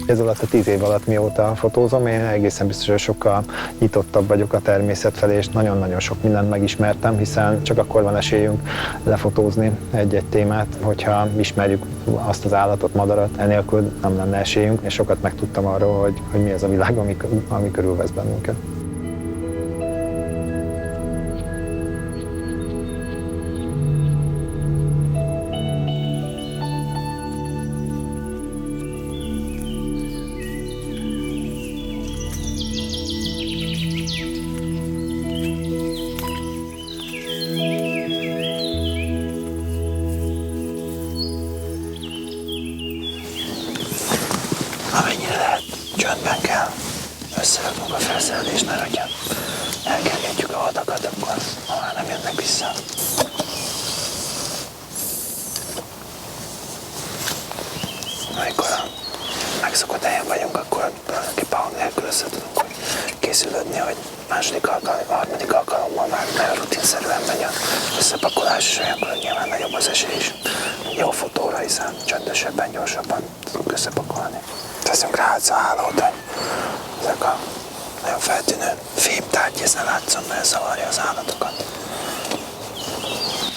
Ez alatt a 10 év alatt, mióta fotózom, én egészen biztos, hogy sokkal nyitottabb vagyok a természet felé, és nagyon-nagyon sok mindent megismertem, hiszen csak akkor van esélyünk lefotózni egy-egy témát, hogyha ismerjük azt az állatot, madarat, enélkül nem lenne esélyünk, és sokat megtudtam arról, hogy mi ez a világ, ami körülvesz bennünket. Amennyire lehet, csöndben kell összeraknunk a felszerelést, mert hogyha elkergetjük a vadakat, akkor már nem jönnek vissza. Amikor a megszokott helyen vagyunk, akkor tulajdonképpen hang nélkül össze tudunk készülődni, hogy második alkalom, harmadik alkalommal már nagyon rutinszerűen megy az összepakolás, és olyankor nyilván nagyobb az esély is jó fotóra, hiszen csöndösebben, gyorsabban tudunk összepakolni. Teszünk rá hálót, hogy ezek a nagyon feltűnő fémtárgy, ez ne látszom, mert zavarja az állatokat.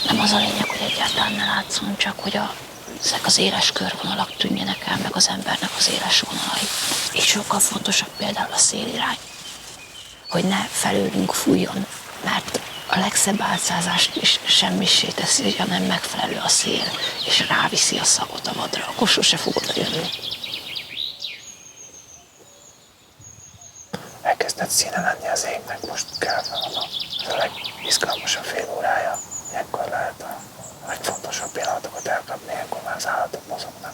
Nem az a lényeg, hogy egyáltalán ne látszon, csak hogy ezek az éles körvonalak tűnjenek el, meg az embernek az éles vonalai. És sokkal fontosabb például a szélirány, hogy ne felőlünk fújjon, mert a legszebb álcázást is semmissé teszi, hogyha nem megfelelő a szél, és ráviszi a szagot a vadra, akkor sose fog oda jönni. Elkezdett színe lenni az égnek, most kell fel a legizgalmasabb fél órája. Ilyenkor lehet a legfontosabb pillanatokat elkapni, ilyenkor már az állatok mozognak.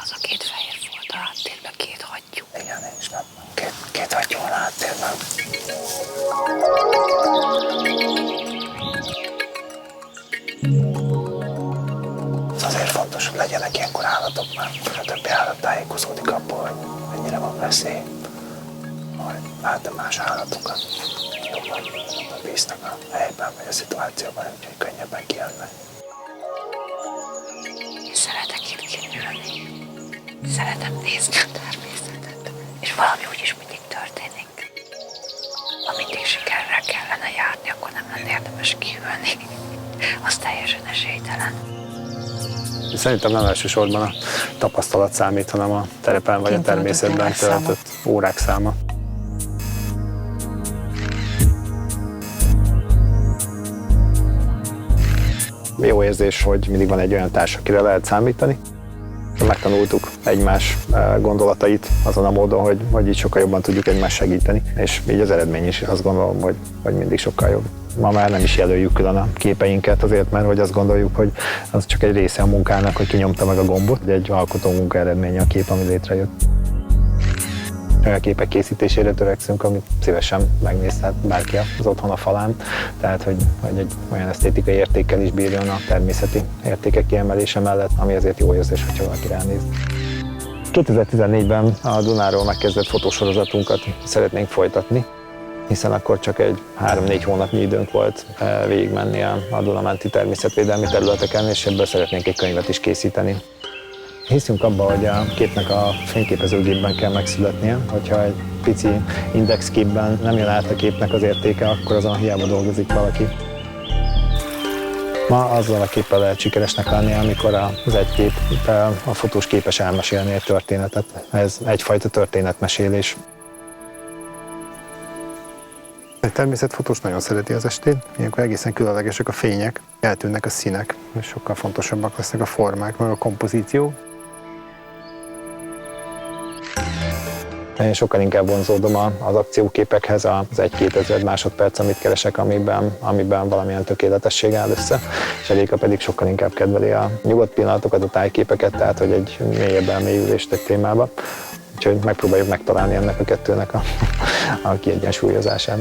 Az a két fehér folt a háttérben, két hattyú. Igen, én is látom. Két hattyú van a háttérben. Ez azért fontos, hogy legyenek ilyenkor állatok, mert a többi állat tájékozódik abból, hogy mennyire van veszély. Hogy látom más állatokat, jobban bíznak a helyben, vagy a szituációban, úgyhogy könnyebben kijönnek. Szeretek itt kinyúlni. Szeretem nézni a természetet. És valami úgyis mindig történik. Ha mindig sikerrel kellene járni, akkor nem lenne érdemes kiülni. Az teljesen esélytelen. Szerintem nem elsősorban a tapasztalat számít, hanem a terepen vagy a természetben töltött órák száma. Jó érzés, hogy mindig van egy olyan társ, akire lehet számítani. Megtanultuk egymás gondolatait azon a módon, hogy így sokkal jobban tudjuk egymást segíteni, és így az eredmény is azt gondolom, hogy mindig sokkal jobb. Ma már nem is jelöljük külön a képeinket azért, mert hogy azt gondoljuk, hogy az csak egy része a munkának, hogy kinyomta meg a gombot, de egy alkotó munka eredménye a kép, ami létrejött. Olyan képek készítésére törekszünk, amit szívesen megnézhet bárki az otthon a falán, tehát hogy egy olyan esztétikai értékkel is bírjon a természeti értékek kiemelése mellett, ami azért jó érzés, hogyha valaki ránéz. 2014-ben a Dunáról megkezdett fotósorozatunkat szeretnénk folytatni, hiszen akkor csak egy 3-4 hónapnyi időnk volt végigmenni a Duna-menti természetvédelmi területeken, és ebből szeretnénk egy könyvet is készíteni. Hiszünk abban, hogy a képnek a fényképezőgépben kell megszületnie, hogyha egy pici indexképben nem jön át a képnek az értéke, akkor azon hiába dolgozik valaki. Ma azzal a képpel lehet sikeresnek lenni, amikor az egy kép, a fotós képes elmesélni egy történetet. Ez egyfajta történetmesélés. Egy természetfotós nagyon szereti az estét, ilyenkor egészen különlegesek a fények, eltűnnek a színek, és sokkal fontosabbak lesznek a formák, meg a kompozíció. Én sokkal inkább vonzódom az akcióképekhez, az 1-2 másodperc, amit keresek, amiben valamilyen tökéletesség áll össze, és Eléka pedig sokkal inkább kedveli a nyugodt pillanatokat, a tájképeket, tehát hogy egy mélyebb elmélyülést egy témába. Úgyhogy megpróbáljuk megtalálni ennek a kettőnek a kiegyensúlyozását.